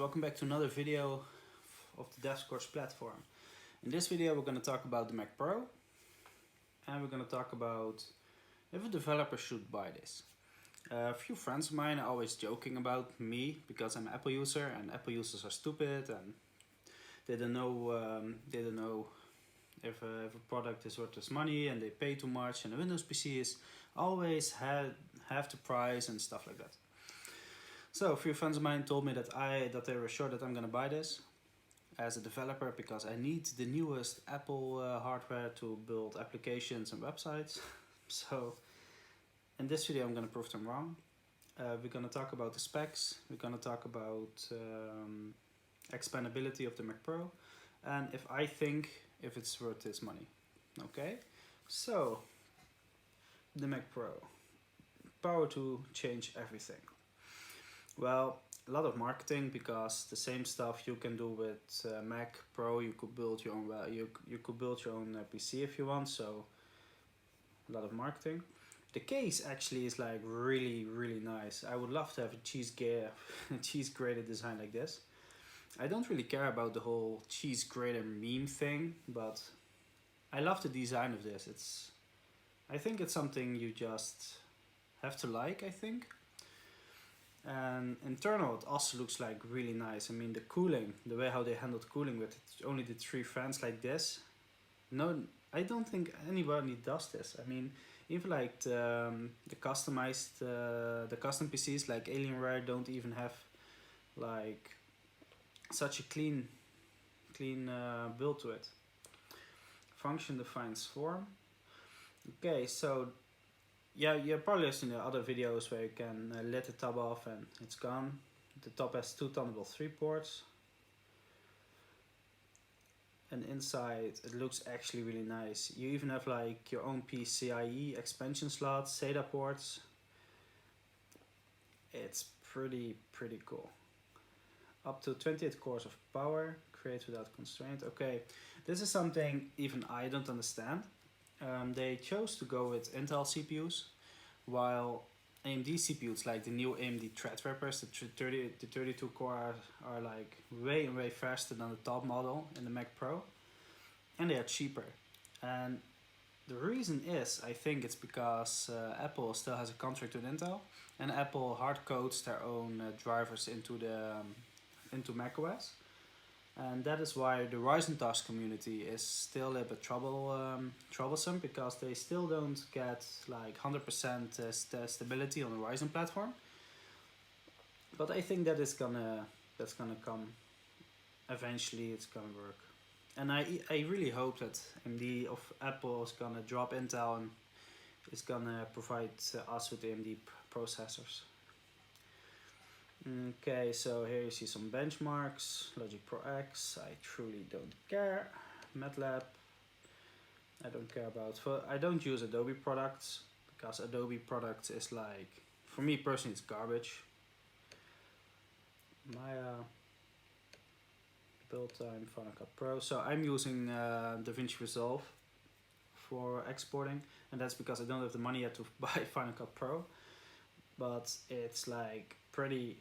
welcome back to another video of the DevScorch platform. In this video we're going to talk about the Mac Pro and we're going to talk about if a developer should buy this. A few friends of mine are always joking about me because I'm an Apple user and Apple users are stupid and they don't know if a product is worth this money and they pay too much, and a Windows PC is always half the price and stuff like that. So a few friends of mine told me that they were sure that I'm gonna buy this as a developer because I need the newest Apple hardware to build applications and websites. So in this video I'm gonna prove them wrong. We're gonna talk about the specs, we're gonna talk about expandability of the Mac Pro, and if it's worth this money. Okay, so the Mac Pro, power to change everything. Well, a lot of marketing because the same stuff you can do with Mac Pro. You could build your own. You could build your own PC if you want. So a lot of marketing. The case actually is like really nice. I would love to have a cheese grater design like this. I don't really care about the whole cheese grater meme thing, but I love the design of this. I think it's something you just have to like, I think. And internal it also looks like really nice. I mean the cooling, the way how they handled cooling with it, only the 3 fans like this. No, I don't think anybody does this. I mean even like the custom PCs like Alienware don't even have like such a clean build to it. Function defines form. Okay, so yeah, you've probably seen the other videos where you can let the top off and it's gone. The top has 2 Thunderbolt 3 ports. And inside it looks actually really nice. You even have like your own PCIe expansion slots, SATA ports. It's pretty cool. Up to 28 cores of power, create without constraint. Okay, this is something even I don't understand. They chose to go with Intel CPUs, while AMD CPUs, like the new AMD Threadrippers, the 32 core are like way faster than the top model in the Mac Pro, and they are cheaper. And the reason is, I think it's because Apple still has a contract with Intel, and Apple hard codes their own drivers into macOS. And that is why the Ryzen TOS community is still a bit troublesome, because they still don't get like 100% stability on the Ryzen platform. But I think that's gonna come eventually. It's gonna work, and I really hope that AMD of Apple is gonna drop Intel and is gonna provide us with AMD processors. Okay, so here you see some benchmarks. Logic Pro X, I truly don't care. MATLAB, I don't care about. I don't use Adobe products because Adobe products is like, for me personally, it's garbage. Maya, build time, Final Cut Pro. So I'm using DaVinci Resolve for exporting, and that's because I don't have the money yet to buy Final Cut Pro. But it's like pretty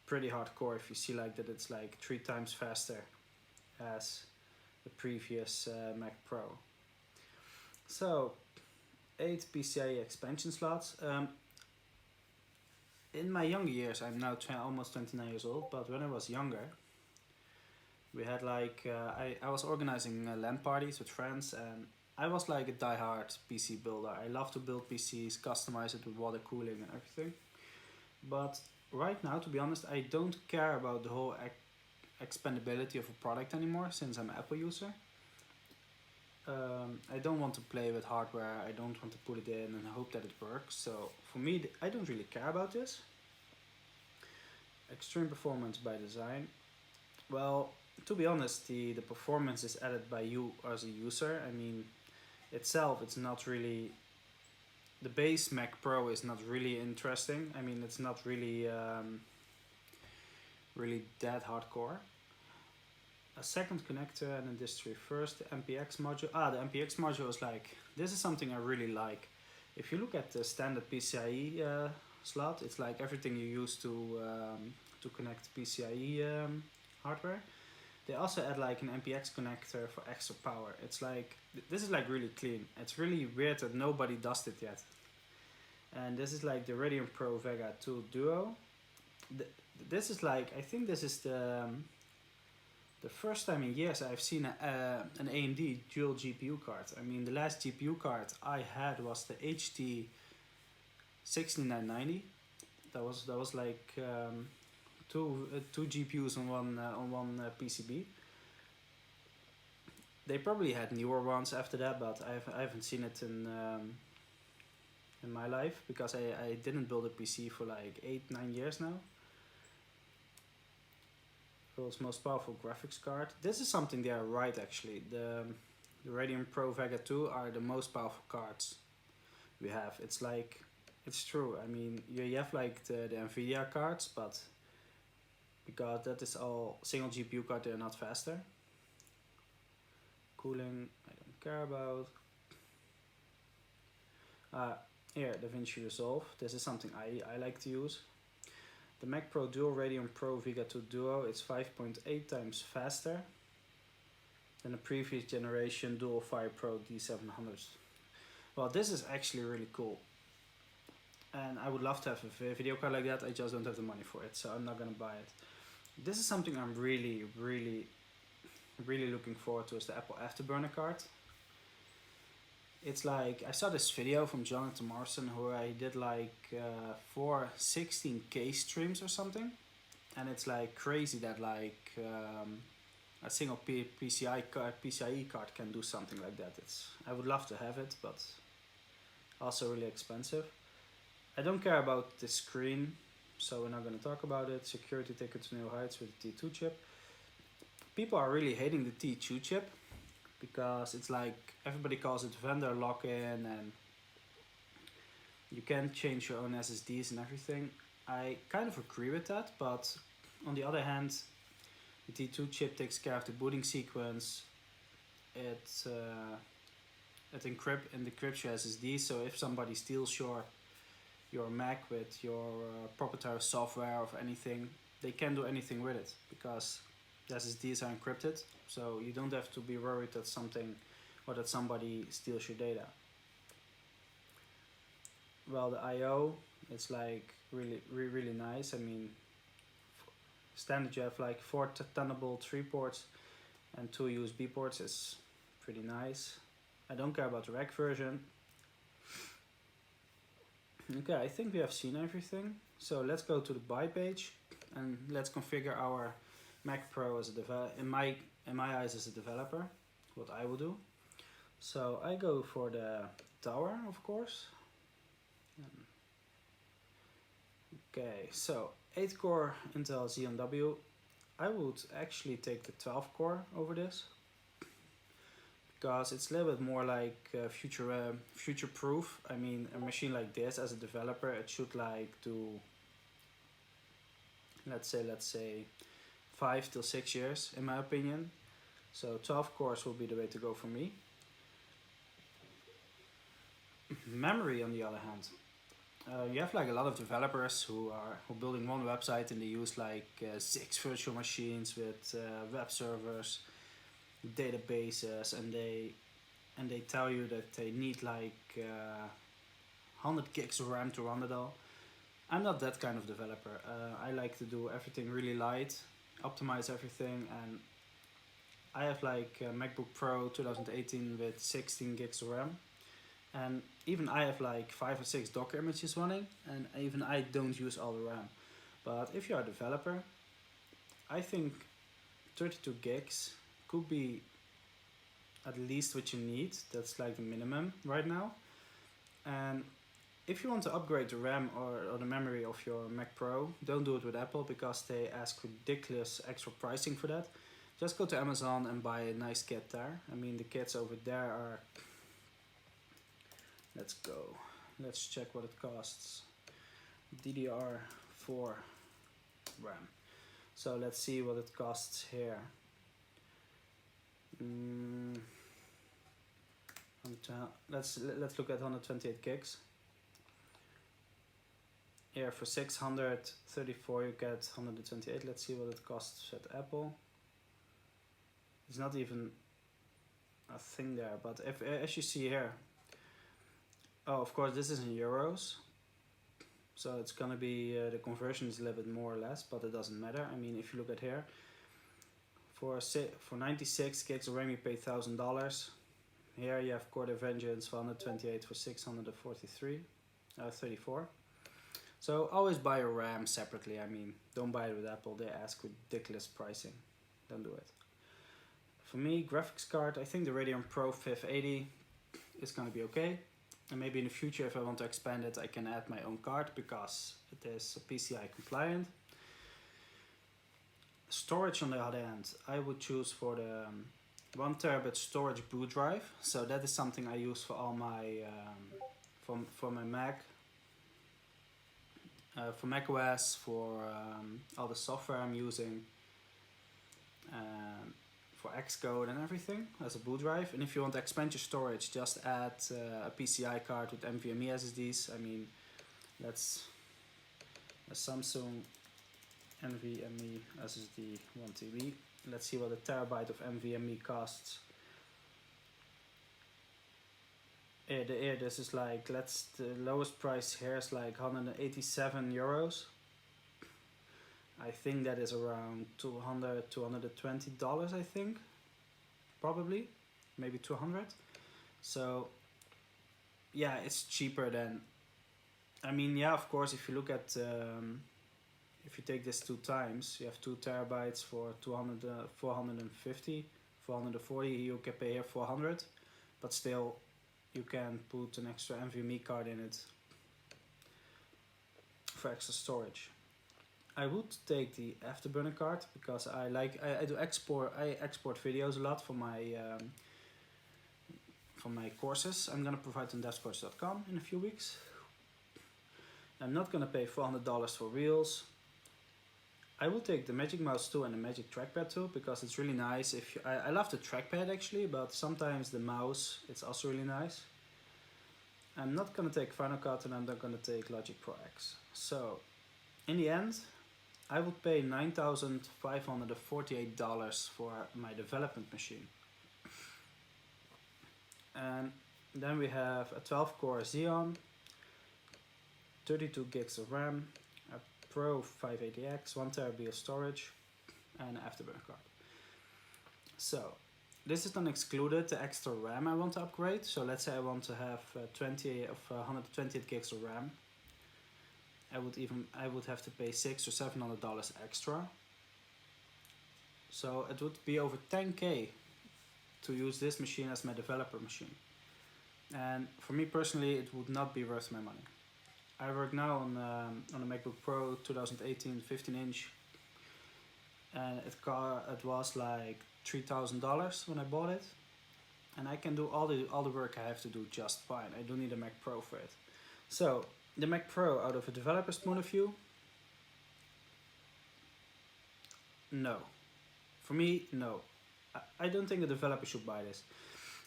hardcore if you see like that it's like 3 times faster as the previous Mac Pro. So 8 PCIe expansion slots. In my younger years, I'm now almost 29 years old, but when I was younger, we had like I was organizing LAN parties with friends, and I was like a die-hard PC builder. I love to build PCs, customize it with water cooling and everything. But right now, to be honest, I don't care about the whole expandability of a product anymore, since I'm an Apple user. I don't want to play with hardware, I don't want to put it in and hope that it works. So for me, I don't really care about this. Extreme performance by design. Well, to be honest, the performance is added by you as a user. I mean, itself, it's not really... The base Mac Pro is not really interesting. I mean, it's not really that hardcore. A second connector and industry first, the MPX module. The MPX module is like, this is something I really like. If you look at the standard PCIe slot, it's like everything you use to to connect PCIe hardware. They also add like an MPX connector for extra power. It's like, this is like really clean. It's really weird that nobody does it yet. And this is like the Radeon Pro Vega 2 Duo. This is like, I think this is the first time in years I've seen an AMD dual GPU card. I mean, the last GPU card I had was the HT 6990. That was like two GPUs on one PCB. They probably had newer ones after that, but I haven't seen it in my life, because I didn't build a PC for like 8-9 years now. World's most powerful graphics card. This is something they are right, actually. The Radeon Pro Vega 2 are the most powerful cards we have. It's like, it's true. I mean, you have like the Nvidia cards, but because that is all single GPU card, they're not faster. Cooling, I don't care about. Here, DaVinci Resolve. This is something I like to use. The Mac Pro Dual Radeon Pro Vega 2 Duo is 5.8 times faster than the previous generation Dual Fire Pro D700s. Well, this is actually really cool. And I would love to have a video card like that, I just don't have the money for it, so I'm not gonna buy it. This is something I'm really looking forward to, is the Apple Afterburner card. It's like, I saw this video from Jonathan Morrison where I did like 4 16K streams or something. And it's like crazy that like a single PCIe card can do something like that. I would love to have it, but also really expensive. I don't care about the screen, so we're not going to talk about it. Security taken to new heights with the T2 chip. People are really hating the T2 chip, because it's like everybody calls it vendor lock-in and you can change your own SSDs and everything. I kind of agree with that, but on the other hand, the T2 chip takes care of the booting sequence. It encrypts your SSD, so if somebody steals your Mac with your proprietary software or anything, they can't do anything with it, because the SSDs are encrypted, so you don't have to be worried that that somebody steals your data. Well, the I/O, it's like really nice. I mean, standard you have like 4 Thunderbolt 3 ports and 2 USB ports is pretty nice. I don't care about the rack version. Okay, I think we have seen everything. So let's go to the buy page and let's configure our Mac Pro as a in my eyes as a developer, what I will do. So I go for the tower, of course. Okay, so 8-core Intel Xeon W. I would actually take the 12-core over this, because it's a little bit more like future proof. I mean, a machine like this as a developer, it should like do, let's say 5 till 6 years in my opinion. So 12 cores will be the way to go for me. Memory on the other hand, you have like a lot of developers who are building one website and they use like 6 virtual machines with web servers, databases, and they tell you that they need like 100 gigs of RAM to run it all. I'm not that kind of developer. I like to do everything really light, optimize everything, and I have like a MacBook Pro 2018 with 16 gigs of RAM, and even I have like 5 or 6 Docker images running, and even I don't use all the RAM. But if you're a developer, I think 32 gigs could be at least what you need. That's like the minimum right now. And if you want to upgrade the RAM or the memory of your Mac Pro, don't do it with Apple, because they ask ridiculous extra pricing for that. Just go to Amazon and buy a nice kit there. I mean, the kits over there are... Let's go. Let's check what it costs. DDR4 RAM. So let's see what it costs here. Let's look at 128 gigs. here for 634 you get 128. Let's see what it costs at Apple. It's not even a thing there, but if as you see here, oh, of course this is in euros, so it's gonna be the conversion is a little bit more or less, but it doesn't matter. I mean, if you look at here, for 96 gigs of RAM you pay $1,000. Here you have Core Vengeance for 128 for 634. So always buy your RAM separately. I mean, don't buy it with Apple. They ask ridiculous pricing. Don't do it. For me, graphics card, I think the Radeon Pro 580 is gonna be okay. And maybe in the future, if I want to expand it, I can add my own card because it is PCI compliant. Storage on the other hand, I would choose for the 1 terabyte storage boot drive. So that is something I use for all my for my Mac, for macOS, for all the software I'm using, for Xcode and everything as a boot drive. And if you want to expand your storage, just add a PCI card with NVMe SSDs. I mean, that's a Samsung NVMe SSD 1 TB. Let's see what a terabyte of NVMe costs. Here this is like, the lowest price here is like 187 euros. I think that is around $220, I think, probably, maybe 200. So yeah, it's cheaper than, I mean, yeah, of course, if you look at if you take this 2 times, you have 2 terabytes for 450, 440, you can pay here 400, but still you can put an extra NVMe card in it for extra storage. I would take the Afterburner card because I export videos a lot for my courses. I'm gonna provide on devscourse.com in a few weeks. I'm not gonna pay $400 for reels. I will take the Magic Mouse 2 and the Magic Trackpad 2 because it's really nice. I love the trackpad actually, but sometimes the mouse, it's also really nice. I'm not gonna take Final Cut and I'm not gonna take Logic Pro X. So in the end, I would pay $9,548 for my development machine. And then we have a 12-core Xeon, 32 gigs of RAM, a Pro 580X, 1 TB of storage, and an Afterburner card. So this is then excluded the extra RAM I want to upgrade. So let's say I want to have 128 gigs of RAM. I would have to pay $600 or $700 extra. So it would be over 10K to use this machine as my developer machine. And for me personally, it would not be worth my money. I work now on a MacBook Pro 2018 15-inch, and it was like $3,000 when I bought it, and I can do all the work I have to do just fine. I don't need a Mac Pro for it. So the Mac Pro, out of a developer's point of view, no. For me, no. I don't think a developer should buy this.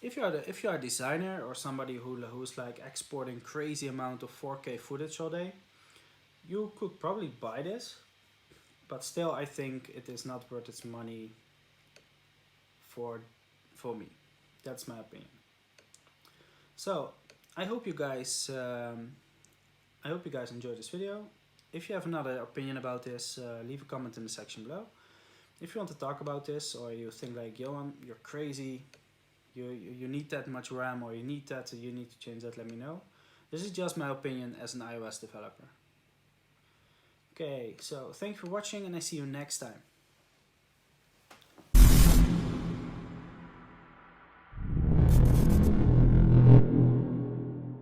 If you are a designer or somebody who's like exporting crazy amount of 4K footage all day, you could probably buy this, but still I think it is not worth its money for me. That's my opinion. So I hope you guys enjoyed this video. If you have another opinion about this, leave a comment in the section below. If you want to talk about this, or you think like, Johan, you're crazy, you need that much RAM, or you need to change that, let me know. This is just my opinion as an iOS developer. Okay, so thank you for watching, and I see you next time.